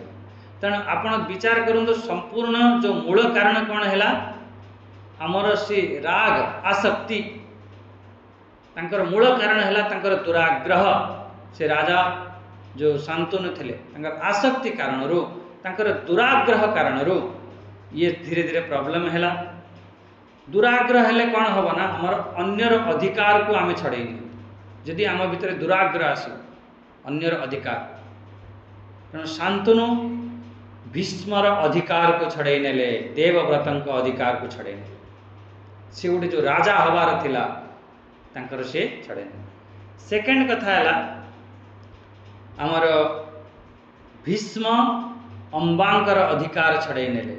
तेणु आपण विचार करंतु संपूर्ण जो मूल कारण कौन है, आमर से राग आसक्ति। तांकर मूल कारण है तांकर दुराग्रह। से राजा जो शांतनु थिले तांकर आसक्ति कारण रो, तांकर दुराग्रह कारण रो ये धीरे धीरे प्रॉब्लम है। दुराग्रह हेले कौन हम ना, आमर अन्यर अधिकार को आम छड़ेनी। जदि आम भितर दुराग्रह आस अन्यर अधिकार, तेणु शांतनु भीष्मर अधिकार को छड़े नेले, देवव्रत अधिकार को छड़े नेले। से गोटे जो राजा हबार थिला तांकर से छड़े नेले। सेकेंड कथा है आमर भीष्म अंबांकर अधिकार छड़े नेले।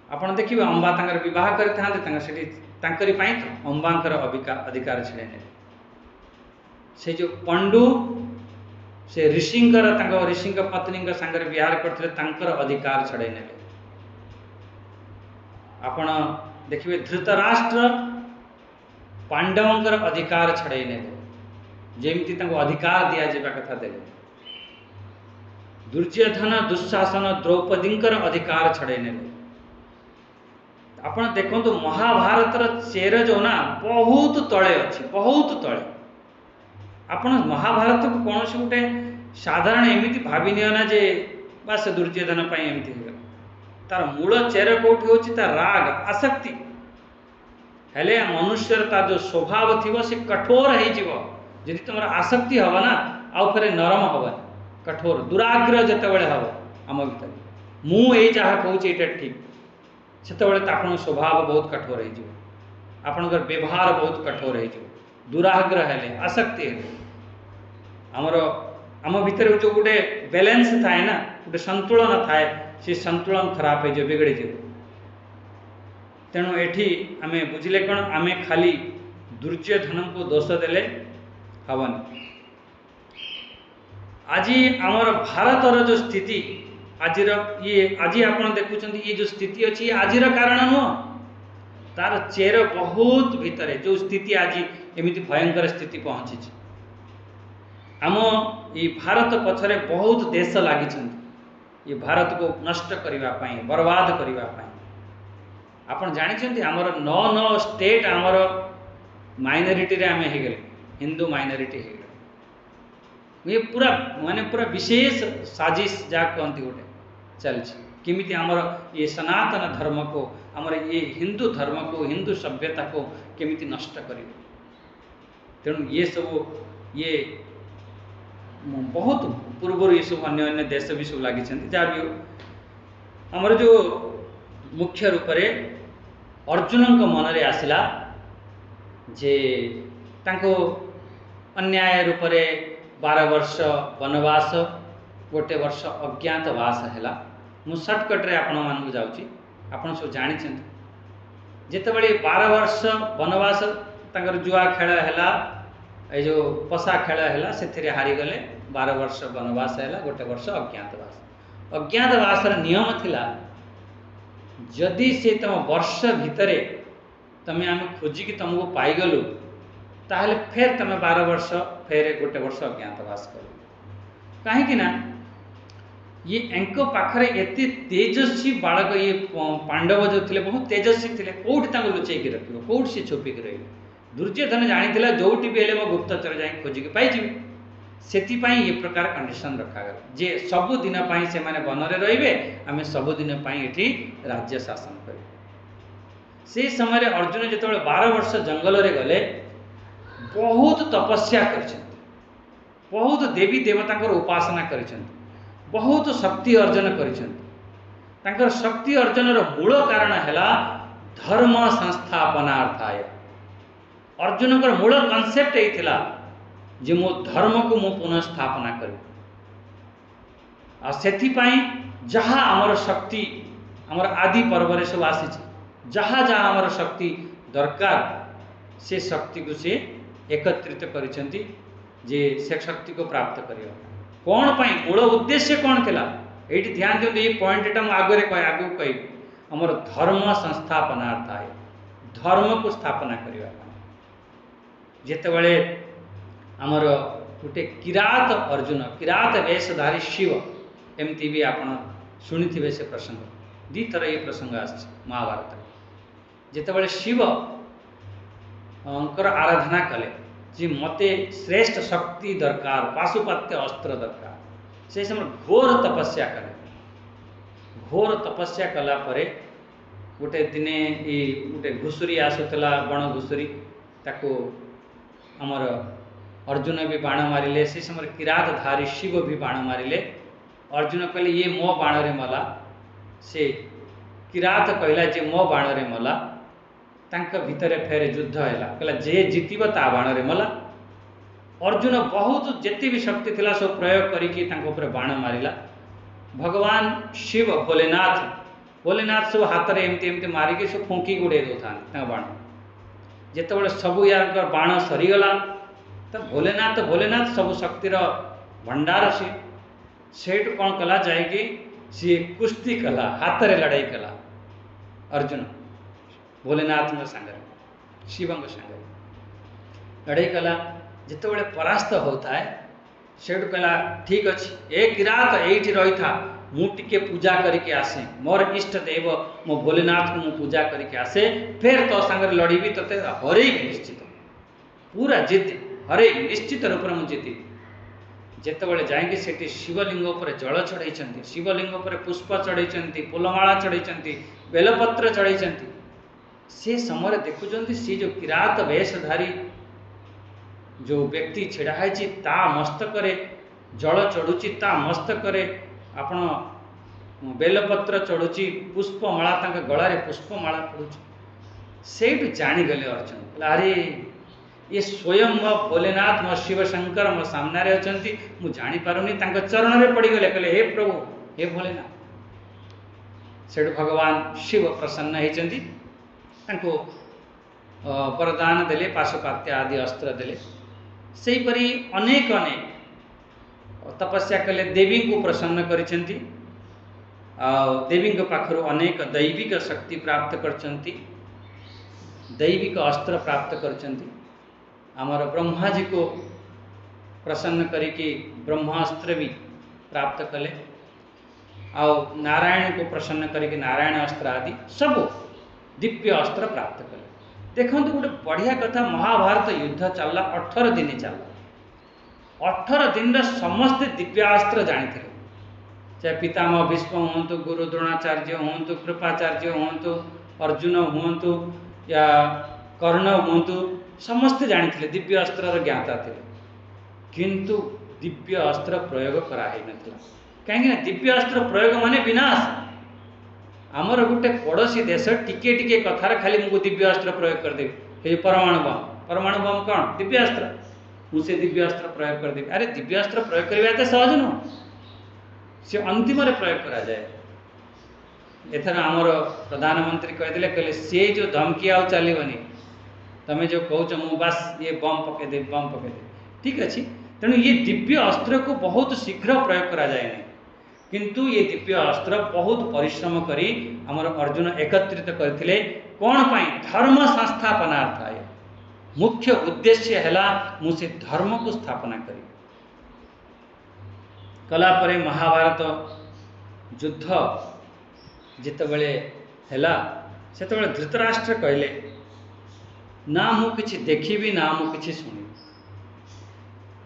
आपण देखिए अंबा तांकर विवाह करते तांकरी पाई तो अंबांकर अधिकार छड़े नेले। से जो पंडु से ऋषिंकर ऋषि पत्नी सांगर विहार करते तांकर अधिकार छड़े नेले। आपण देखिए धृतराष्ट्र पांडवंकर अधिकार छड़े नेले, जेमती तांको अधिकार दिया जेबा कथा देले। दुर्योधन दुशासन द्रौपदींकर अधिकार छड़े नेले। आपण देखंतु महाभारतर चेर जो ना बहुत तले अच्छी, बहुत तले। आपण महाभारत को कौन से गोटे साधारण एमती भावी निना जे बस दुर्योधन पाई एमती हो। तार मूल चेर कौटी होची तार राग आसक्ति। हेले मनुष्यर तार जो स्वभाव थी से कठोर हो। जदि तुम आसक्ति हम ना आउ फिर नरम हम कठोर दुराग्रह जितेबाला हम आम भर मुझे जहाँ कहूँ यहाँ ठीक से आप स्वभाव बहुत कठोर होकर व्यवहार बहुत कठोर हो। दुराग्रह है आसक्ति है आमर आम भितर जो गोटे बैलेंस थाए ना गोटे संतुलन थाए से संतुलन खराब हो बिगड़ी जाए। तेणु एठी आम बुझिले कौन आम खाली दुर्योधन को दोष देले हवनी। आज आमर भारतर जो स्थिति आज आज आप देखुं ये जो स्थिति अच्छी आजिर कारण नुह तार चेर बहुत भितर जो स्थिति आज एमती भयंकर स्थिति पहुँची। आम ये भारत पछरे बहुत देश लगी ये भारत को नष्ट करने बर्बाद करने। आपन जानी आमर 9 स्टेट आमर माइनॉरिटी रे आम हो गए हिंदू माइनॉरिटी हो गए। ये पूरा माने पूरा विशेष साजिश जहाँ कहती गोटे चलती किमिति आमर ये सनातन धर्म को आमर ये हिंदू धर्म को हिंदू सभ्यता को केमिति नष्ट करें। तेणु ये सब ये बहुत पूर्व ये सब अन्य अन्य देश भी सब लगी जहाँ भी आमर जो मुख्य रूप से अर्जुन मन में आसला जे तांको अन्याय रूप से 12 वर्ष वनवास गोटे वर्ष अज्ञातवास है। मु सर्टकट रे आपण मान जाऊँगी आपन सब जानी जितेबाला 12 वर्ष वनवास तांकर जुआ खेल है ये जो पशा खेल है से हारीगले 12 वर्ष वनवास है, गोटे वर्ष अज्ञातवास। अज्ञातवासर नियम थिला जदि से तुम वर्ष भितर तमें आम खोजिकी तुमको पाईगलु ताहले फिर तुम 12 वर्ष फिर गोटे वर्ष अज्ञातवास कर कहीं ये एंको पाखरे एते तेजस्वी बालक ये पांडव जो थे बहुत तेजस्वी थे, कौटी लुचेक रख कौट से छुपिक रही। दुर्योधन जानी जोटी भी हेले मो गुप्तचर जाए खोजिकी पाई से ये प्रकार कंडीशन रखागला जे सबुदिन से वन में रे आम सबुदिन ये राज्य शासन कर। से समय अर्जुन जो 12 वर्ष जंगल में गले बहुत तपस्या कर, बहुत देवी देवता उपासना कर, बहुत शक्ति अर्जन कर। शक्ति अर्जन मूल कारण है धर्म संस्थापनार्थाय। अर्जुन का मूल कॉन्सेप्ट यही जे मो धर्म को मु पुनः स्थापना कर जहाँ आमर शक्ति आमर आदि पर्व रे सब आसी जहाँ जहाँ आमर शक्ति दरकार से शक्ति को से एकत्रित करिसेंती जे से शक्ति को प्राप्त करियो। कौन पाई मूल उद्देश्य कौन थिला ये ध्यान दियो। ये पॉइंट आगे कह आमर धर्म संस्थापनार्थाय धर्म को स्थापना करने जितेबाला आमर गोटे किरात अर्जुन किरात वेशधारी शिव एमती भी आप शुणी से प्रसंग दी थर ये प्रसंग आस महाभारत जितेबाला शिव आराधना कले जी मते श्रेष्ठ शक्ति दरकार पाशुपत्य अस्त्र दरकार से समय घोर तपस्या कले। घोर तपस्या कला परे गोटे दिने ये गोटे घुसुरी आसूला बण घुसुरी ताको आमर अर्जुन भी बाण मारिले से समय किरातधारी शिव भी बाण मारिले। अर्जुन कहले ये मो बाण रे मला से किरात कहला जे मो बाण रे मला तांका भितर फेर युद्ध है कहला जे जीतब ता बाण रे मला। अर्जुन बहुत जेते भी शक्ति थिला सब प्रयोग करिकी तांको ऊपर बाण मारिला। भगवान शिव भोलेनाथ सब हाथ में एमती एमती मारिकी सब फुंकी उड़े दौथा बाण जितेबाला सबू यार बाण सरीगला तो भोलेनाथ सब शक्तिर भंडार से कौन कला जाएगी सी कुश्ती कला हाथ में लड़ाई कला अर्जुन भोलेनाथ सांगे शिव सांगे लड़ाई कला जितेबाला परास्त होता है सेठ कहला ठीक अच्छे ए किरात ये रही था मुझे पूजा करके आसे मोर इष्ट देव मो भोलेनाथ को मु पूजा करके आसे फिर तो सांगे लड़ी भी तो हरेक निश्चित पूरा जित हरेक निश्चित रूप में मुझे जीति। जितेबाला जाएंगे सेठी शिवलिंग पर जल चढ़ाई शिवलिंग पर पुष्प चढ़ाई फूलमाला चढ़ाई बेलपत्र चढ़ाई से समय देखुं सी जो किरात वेशधारी जो व्यक्ति छिड़ा है ता मस्तक जल चढ़ुची ता मस्तक आपण बेलपत्र चढ़ुची पुष्पमाला गलार पुष्पमाला पड़ुची से जानीगले अर्जुन अरे ये स्वयं मो भोलेनाथ मो शिव शंकर मो सामने अच्छा मुझे जापारूनी चरण में पड़गले कहले हे प्रभु हे भोलेनाथ। से भगवान शिव प्रसन्न होती वरदान देले पाशुपात्य आदि अस्त्र देले सेहीपरि अनेक अनेक तपस्या कले देवी को प्रसन्न करिसेंती देवी पाखरु अनेक दैविक शक्ति प्राप्त करचंती दैविक अस्त्र प्राप्त करचंती। आमर ब्रह्मा जी को प्रसन्न करिकी ब्रह्मास्त्र भी प्राप्त कले आ नारायण को प्रसन्न करिकी नारायण अस्त्र आदि सब दिव्य अस्त्र प्राप्त कले। देखो गोटे बढ़िया कथा महाभारत युद्ध चलला 18 दिन चलला 18 दिन समस्त दिव्यास्त्र जानी थे चाहे पितामह भीष्म हूँ गुरु द्रोणाचार्य हूँ कृपाचार्य हूँ अर्जुन हूँ या कर्ण हूँ समस्ते जानी थे दिव्य अस्त्र ज्ञाता थे किंतु दिव्य अस्त्र प्रयोग कराई नथिला कहीं दिव्य अस्त्र प्रयोग माने विनाश। आमर गोटे पड़ोसी देश टिके टिके कथार खाली मुझे दिव्य अस्त्र प्रयोग करदेवी परमाणु बम कौन दिव्य अस्त्र मुझे दिव्य अस्त्र प्रयोग करदेवी। अरे दिव्य अस्त्र प्रयोग करवा तो सहज नुह से अंतिम प्रयोग करा जाए एथर आमर प्रधानमंत्री कहते कहले सी जो धमकी आउ चलनी तुम जो कौच मु बास ये बम पकईदे बम पकईदे ठीक अच्छे। तेणु ये दिव्य अस्त्र को बहुत शीघ्र प्रयोग करा जाए नहीं, किंतु ये दिव्य अस्त्र बहुत परिश्रम करी आमर अर्जुन एकत्रित करथिले कौन पाई धर्म संस्थापनार्थाय। मुख्य उद्देश्य है मुझे धर्म को स्थापना करी कला परे महाभारत युद्ध जितेबले हैला सेतेबले धृतराष्ट्र कहले ना मु किछि देखिबी ना मु किछि सुनी,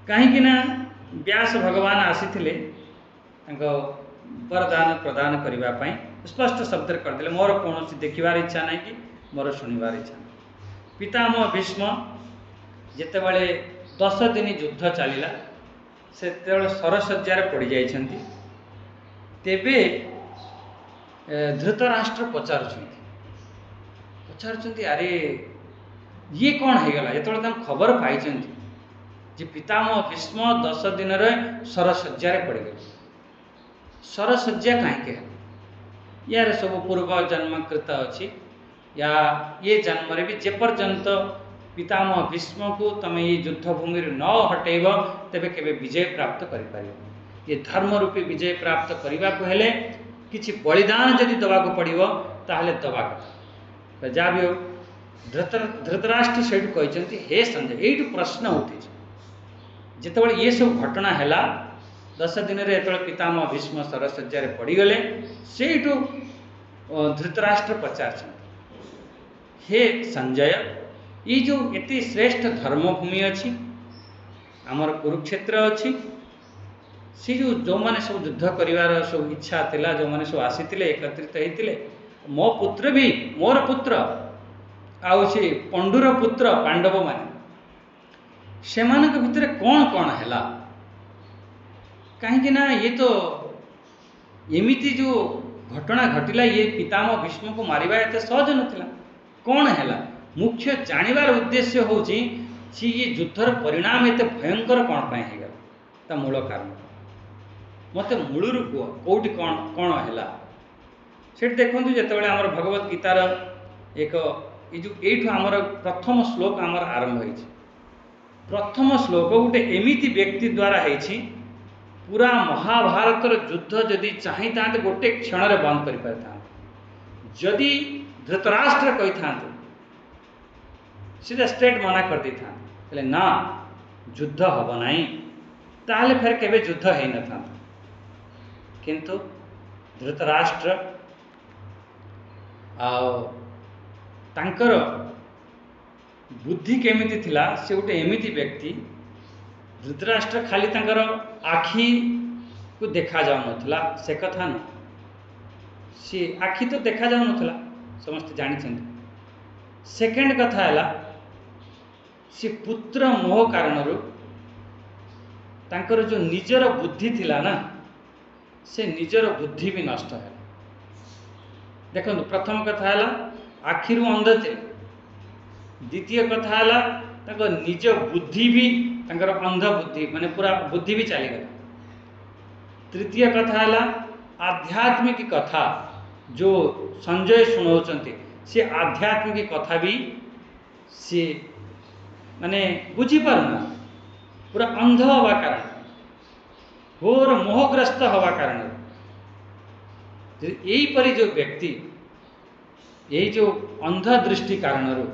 कहीं ना व्यास भगवान आसीथिले तांको वरदान प्रदान करने स्पष्ट शब्द करदे मोर कौन देखिबार इच्छा ना कि मोर शुणिबार इच्छा ना। पितामह भीष्म जितेबले 10 दिन युद्ध चलला से सरसज्जार पड़ जाइछन्ति तेबे धृतराष्ट्र पचारुछन्ति अरे ये कौन हो गला जो खबर पाई जे पितामह भीष्म 10 दिन सरसज्जार पड़ गए। सरसज्जा कहीं यार सब पूर्व जन्मकृत अच्छी या ये जन्म भी जेपर्यंत पितामह भीष्म को तुम ये युद्ध भूमि न हटेब तेबे केबे विजय प्राप्त कर ये धर्म रूपी विजय प्राप्त करने को हेले किछि बलिदान जदि दवाक पड़ो ताहले दवा कथा जहाँ भी हो। धृतराष्ट्र से कहते हे संजय ये प्रश्न उठी जितेबाला ये सब घटना है 10 दिन रे पितामह भीष्म सरसज्जार पड़गले से धृतराष्ट्र पचार हे संजय ये जो एति श्रेष्ठ धर्मभूमि अच्छी आमर कुरुक्षेत्र अच्छी सी जो मैंने सब युद्ध करार सब इच्छा थिला जो मैंने सब आसी एकत्रित होते मो पुत्र भी मोर पुत्र आउ से पंडुर पुत्र पांडव माने से भितर कौन कौन है कहीं ना ये तो एमिति जो घटना घटिला ये पितामह भीष्म को मारिबा एते सहज नथिला कौन है मुख्य जानिबार उद्देश्य होची सी ये युद्धर परिणाम एते भयंकर कौन पाई है ता मूल कारण मत मूलर कह कौटी कौन कौन है से देखु जितेबाला आमर भगवत गीतार एक ये आमर प्रथम श्लोक आमर आरंभ हो प्रथम श्लोक गोटे एमिति व्यक्ति द्वारा है पूरा महाभारतर युद्ध जदि चाही था गोटे क्षण में बंद कर पारि जदि धृतराष्ट्र कही था सीधा स्ट्रेट मना कर दे था ना युद्ध हम ना ताहले फिर केबे युद्ध हो न था किंतु धृतराष्ट्र तांकर बुद्धि केमिति थिला से गोटे एमिति व्यक्ति धृतराष्ट्र खाली तांकर आखि को देखा जाऊ नथला से कथा न सी आखि तो देखा जाऊ नथला समस्त जानी सेकेंड कथा है सी पुत्र मोह कारण तांकर जो निजर बुद्धि थिला ना से निजर बुद्धि भी नष्ट है। देखो प्रथम कथा है आखिरु अंध थे, द्वितीय कथा है निज बुद्धि भी तांकर अंध बुद्धि माने पूरा बुद्धि भी चलीगला। तृतीय कथा है आध्यात्मिक कथा जो संजय शुणाउछन्ति से आध्यात्मिक कथा भी सी माने बुझी पारना पूरा अंध हवा कारण घोर मोहग्रस्त हवा कारण यही परी जो व्यक्ति यही जो अंध दृष्टि कारण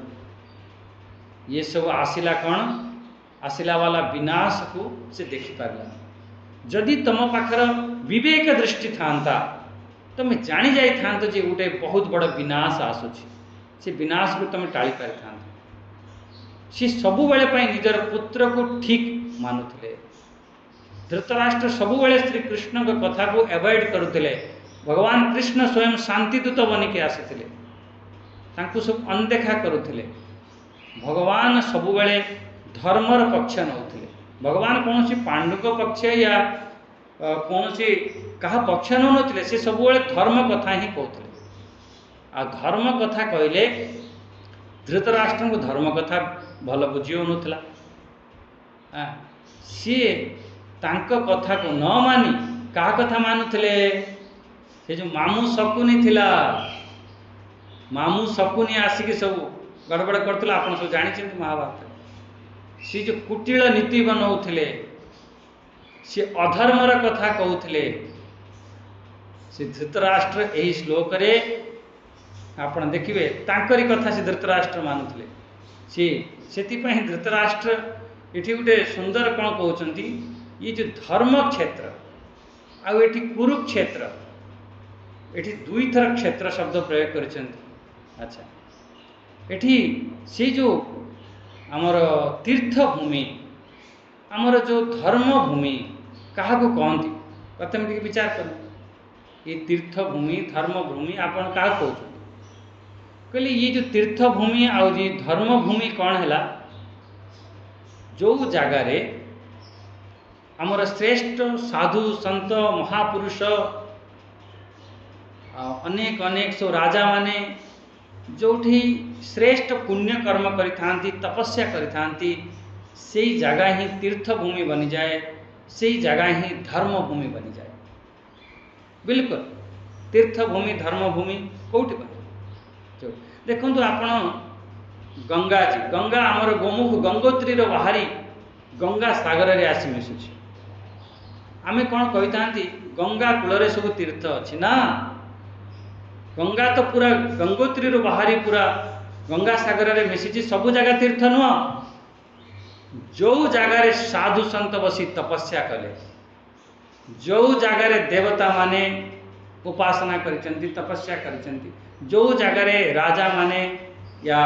ये सब आसिला कौन आसिला वाला विनाश को से देखी पारला। जदि तुम पाखर विवेक दृष्टि था तुम जानी जाई था जे गोटे बहुत बड़ विनाश आसुची से विनाश को तुम टाली पारि था। सी सबुबले निजर पुत्र को ठीक मानुले। धृतराष्ट्र सबुबले श्री कृष्ण को कथा को एवॉइड करुले। भगवान कृष्ण स्वयं शांतिदूत बनिके आसीथिले तांकु सब अनदेखा करुले। भगवान सबुबले धर्मर पक्ष नौथिले। भगवान कौन सी पांडुक पक्ष या कौन सी कहा पक्ष नौनथिले से सबुबले धर्म कथा ही कहते। आ धर्म कथा कहले धृतराष्ट्र को धर्म कथा भल बुझी होनुथला। सी तांको कथा को न मानी कहा कथा मानुथले से से जो मामू शकुनी थिला, मामू शकुनी आसिक सब गड़बड़ करथिला। आपण सब जानिछन्ति महाभारत। सी जो कुटिल नीति बनाउथिले, सी अधर्मर कथा कहूथिले, से धृतराष्ट्र एही श्लोक रे आपण देखिबे तांकरी कथा से धृतराष्ट्र मानुथिले। सी सेतिपई धृतराष्ट्र एठी गुटे सुंदर कोन कहउचन्ति, ये जो धर्म क्षेत्र आ एठी कुरुक्षेत्र, एठी दुई थर क्षेत्र शब्द प्रयोग करिसन्ति। अच्छा, एठी से जो आमर तीर्थ भूमि, आमर जो धर्म भूमि कहा को कहती, प्रथम टिके विचार कर। ये तीर्थ भूमि धर्म भूमि आपण कहा कहते कहले, ये जो तीर्थ भूमि आ धर्म भूमि कौन है, जो जगार आमर श्रेष्ठ साधु संत महापुरुष अनेक अनेक सो राजा माने जोठी श्रेष्ठ पुण्य कर्म करिथांती, तपस्या करिथांती, सेई जगह ही तीर्थ भूमि बनी जाए, सेई जगह ही धर्म भूमि बनी जाए। बिल्कुल तीर्थ भूमि धर्म भूमि कौटी बने देखो। आपण गंगा जी, गंगा आमर गोमुख गंगोत्री बाहरी गंगा सागर रे आसी मिसुछि। आमे कौन कही गंगा कूल सब तीर्थ अच्छी ना, गंगा तो पूरा गंगोत्री बाहरी पूरा गंगा सागर रे मिसिछि, सब जगह तीर्थ नुह। जो जगार साधु संत बसी तपस्या कले, जो जगार देवता माने उपासना करिसेंती, तपस्या करिसेंती, जो जगार राजा माने या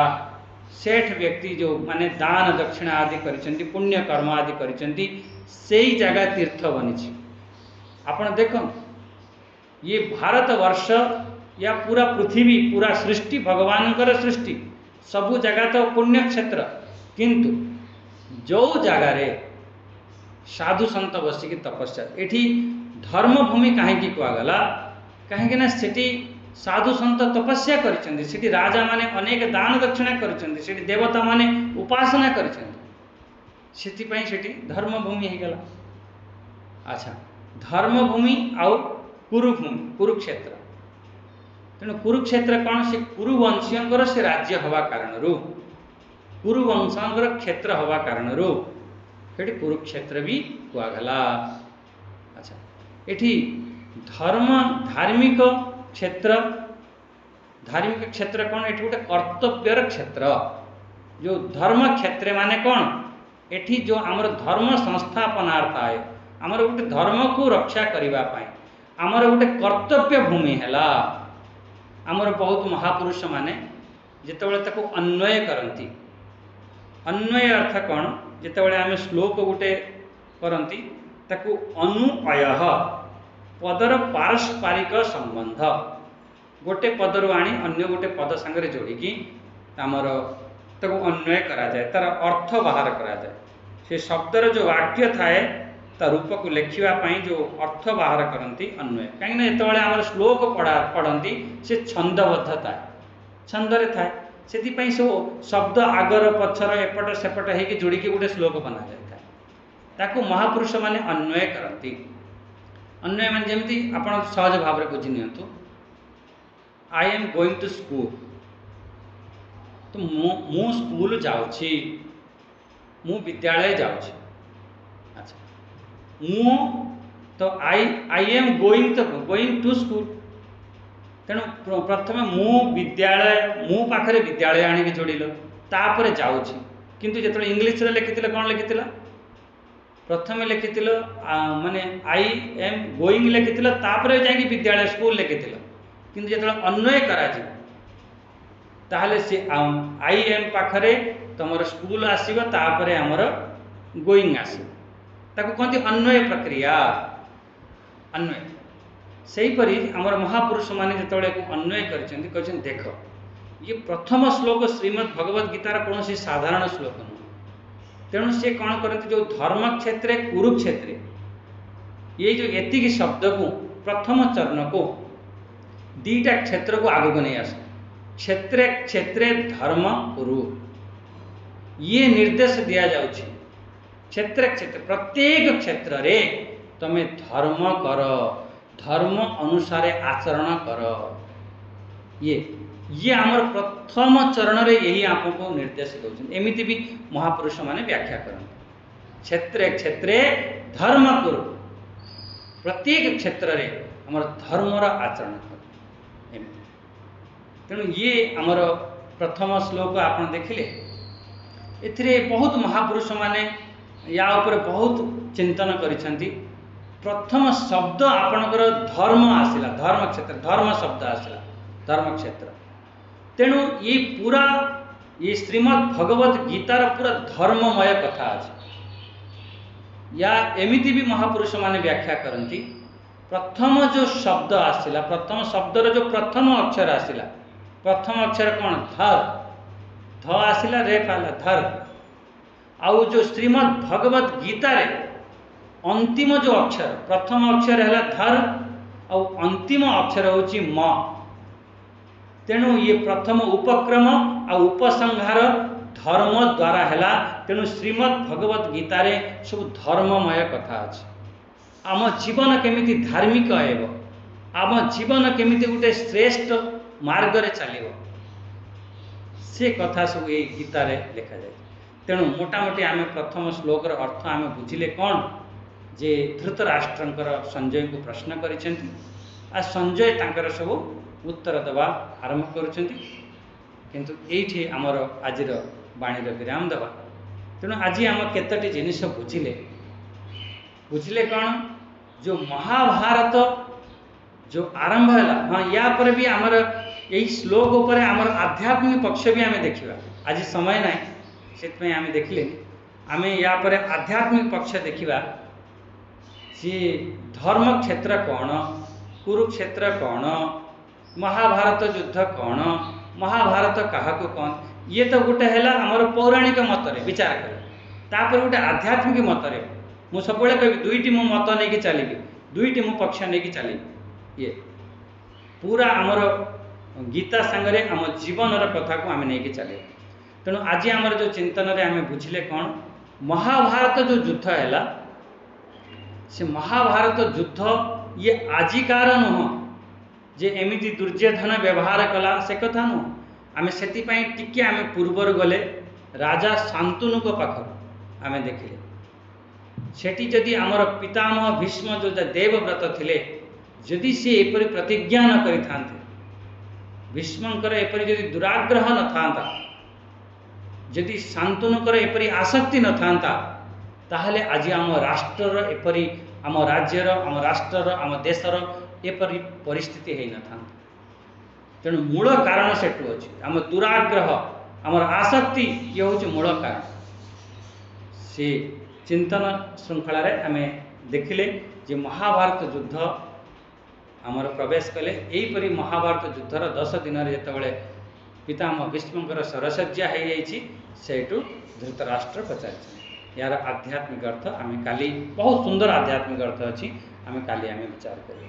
सेठ व्यक्ति जो माने दान दक्षिणा आदि करिसेंती, पुण्य कर्म आदि करिसेंती, सेई जगह तीर्थ बनिछि। आपण देखो ये भारत वर्ष या पूरा पृथ्वी, पूरा सृष्टि भगवानकर सृष्टि, सबु जगह तो पुण्य क्षेत्र, किंतु जो जगार साधु संत बसिकी तपस्या, एठी धर्म भूमि कहीं कहगला, कहीं ना सेठी साधु संत तपस्या करिसेंती, सेठी राजा माने अनेक दान दक्षिणा करिसेंती, सेठी देवता माने उपासना करिसेंती, सेठी पई सेठी धर्म भूमि हे गला। अच्छा, धर्म भूमि आउ कुरुभूमि कुरुक्षेत्र, तेणु कुरुक्षेत्र कौन से कुरुवंशीय से राज्य हवा कारण, कुरुवंशर क्षेत्र हवा कारण ये कुरुक्षेत्र भी कहगला। अच्छा, एठी धर्म धार्मिक क्षेत्र, धार्मिक क्षेत्र कौन, एठी गोटे कर्तव्यर क्षेत्र। जो धर्म क्षेत्र माने कौन, एठी जो आमर धर्म संस्थापनार्थ आए, आमर गोटे धर्म को रक्षा करबा पाए आमर गोटे कर्तव्य भूमि हैला। आमर बहुत महापुरुष माने जितेबाला ताको अन्वय करती, अन्वय अर्थ कौन, जितेबाला आम श्लोक गोटे करती ताको अनुअय, पदर पारस्परिक संबंध, गोटे पदर आनी अन्य गोटे पद सांगे जोड़िकी आमर ताको अन्वय करा जाए, तार अर्थ बाहर करा जाए। से शब्दर जो वाक्य थाए ता रूप को लिखापी जो अर्थ बाहर करती अन्वय, कहीं जिते आम श्लोक पढ़ती से छंदबद्ध थाए, छंदरे थाए, से सब शब्द आगर पछर एपट सेपट होगी जोड़िकी गोटे श्लोक बना जाए, ताकू महापुरुष माने अन्वय करती। अन्वय मान जमी आप सहज भाव में बुझी नियंतु, I am going to school, तो मु स्कूल जाऊँगी, मु विद्यालय जाऊँगी। अच्छा, मु तो आई एम गोइंग, तो गोइंग टू स्कूल, तेणु प्रथम मु विद्यालय, मु पाखरे विद्यालय आनिक जोड़िल, तापर जाऊँगी, किंतु जो इंग्लीश लिखि कौन लिखि, प्रथम लिखि माने आई एम गोइंग लिखि, तापर जाकि विद्यालय स्कूल लिखि, किंतु जो अन्वय करा ताहले से आई एम पाखरे तुम स्कूल आसब, तापर आमर गोइंग आसब, ताको कहते अन्वय प्रक्रिया। अन्वय सेहीपरि आमर महापुरुष माने जितेबाला अन्वय कर देख, ये प्रथम श्लोक श्रीमद् भगवद गीतार कौन साधारण श्लोक नुह, तेणु सी कौन करते जो धर्म क्षेत्र कुरुक्षेत्र, ये जो एतिक शब्द को प्रथम चरण को दीटा क्षेत्र को आगक नहीं आस, क्षेत्रे क्षेत्रे धर्म कुरु, ये निर्देश दिया जाउछि। क्षेत्र क्षेत्र प्रत्येक क्षेत्र रे तमे धर्म कर, धर्म अनुसार आचरण कर। ये ये आमर प्रथम चरण रे यही आपको निर्देश दौरान एमती भी महापुरुष माने व्याख्या करते क्षेत्रे क्षेत्रे धर्म कुरु। प्रत्येक क्षेत्र रे आमर धर्मर आचरण कर। तेणु ये आमर प्रथम श्लोक आप देखिले एथिरे बहुत महापुरुष माने या ऊपर बहुत चिंतन करिसेंती। प्रथम शब्द आपणकर धर्म आसिला, धर्म क्षेत्र, धर्म शब्द आसिला, धर्म क्षेत्र। तेणु ये पूरा ये श्रीमद् भगवत गीतार पूरा धर्ममय कथा अछि। या एमिति भी महापुरुष माने व्याख्या करती प्रथम जो शब्द आसिला, प्रथम शब्दर जो प्रथम अक्षर आसिला, प्रथम अक्षर कौन? धर। ध आसिला, रे पाला, धर। आउ जो श्रीमद् भगवत गीता रे अंतिम जो अक्षर, प्रथम अक्षर है धर और अंतिम अक्षर होची म। तेणु ये प्रथम उपक्रम आ उपसंहार धर्म द्वारा हैला। तेणु श्रीमद् भगवत गीता रे सब धर्ममय कथा अछि। आम जीवन केमिति धार्मिक हेब, आम जीवन केमिति गोटे श्रेष्ठ मार्ग रे चलिबो, से कथा सब ये गीता रे लिखा जाए। तेणु मोटामोटी आम प्रथम श्लोकर अर्थ आम बुझिले कौन जे धृतराष्ट्रंकर संजय को प्रश्न करिसेंती आ संजय तांकर सब उत्तर देवा आरंभ करुछंती। किंतु एठी आमर आजिर बाणीर विराम देवा। तेणु आज आम केतोटी जिनिस बुझिले, बुझिले कौन जो महाभारत जो आरंभ है। हाँ, या पर भी आमर यही श्लोक उपर आमर आध्यात्मिक पक्ष भी आम देखा। आज समय ना से आम देखले आम या पर आध्यात्मिक पक्ष देखा। सी धर्म क्षेत्र कौन, कुरुक्षेत्र कौन, महाभारत युद्ध कौन, महाभारत क्या कौन, ये तो गोटे है आमर पौराणिक मतरे विचार करें। तापर गोटे आध्यात्मिक मतरे मु सब कह दुईटी मो मत नहीं चली, दुईटी मो पक्ष नहीं चली। ये पूरा आमर गीता सांगरे आम जीवन कथा को आम नहीं चले। तेणु आज आमर जो चिंतन रे आम बुझिले कौन महाभारत जो युद्ध है से महाभारत युद्ध ये आजिकार नुह जे एमिति दुर्योधन व्यवहार कला से कथा नुह। आम से टिके आम पूर्वर गले राजा शांतनु को पाखर आम देखिले सेठी जदि आमर पितामह भीष्म जो देवव्रत थिले जदि सी एपरि प्रतिज्ञा न करिथांते, भीष्मंकर एपरि जदि दुराग्रह न थांता, जदि शांतनुकर एपरि आसक्ति न थांता, ताहले आज आम राष्ट्रर एपरि आम राज्यर आम राष्ट्रर आम देशर एपरि परिस्थिति है न थांता। तेणु मूल कारण सेठू अच्छी आम दुराग्रह आम आसक्ति ये हूँ मूल कारण। से चिंतन श्रृंखला आम देखिले जे महाभारत युद्ध आमर प्रवेश कले। यहीपरि महाभारत युद्धर 10 दिन जिते पितामह भीष्मकर सरसज्जा हो जाइए सेठू धृतराष्ट्र पचार। यार आध्यात्मिक अर्थ आम काली बहुत सुंदर आध्यात्मिक अर्थ अच्छी आम काली आम विचार करें।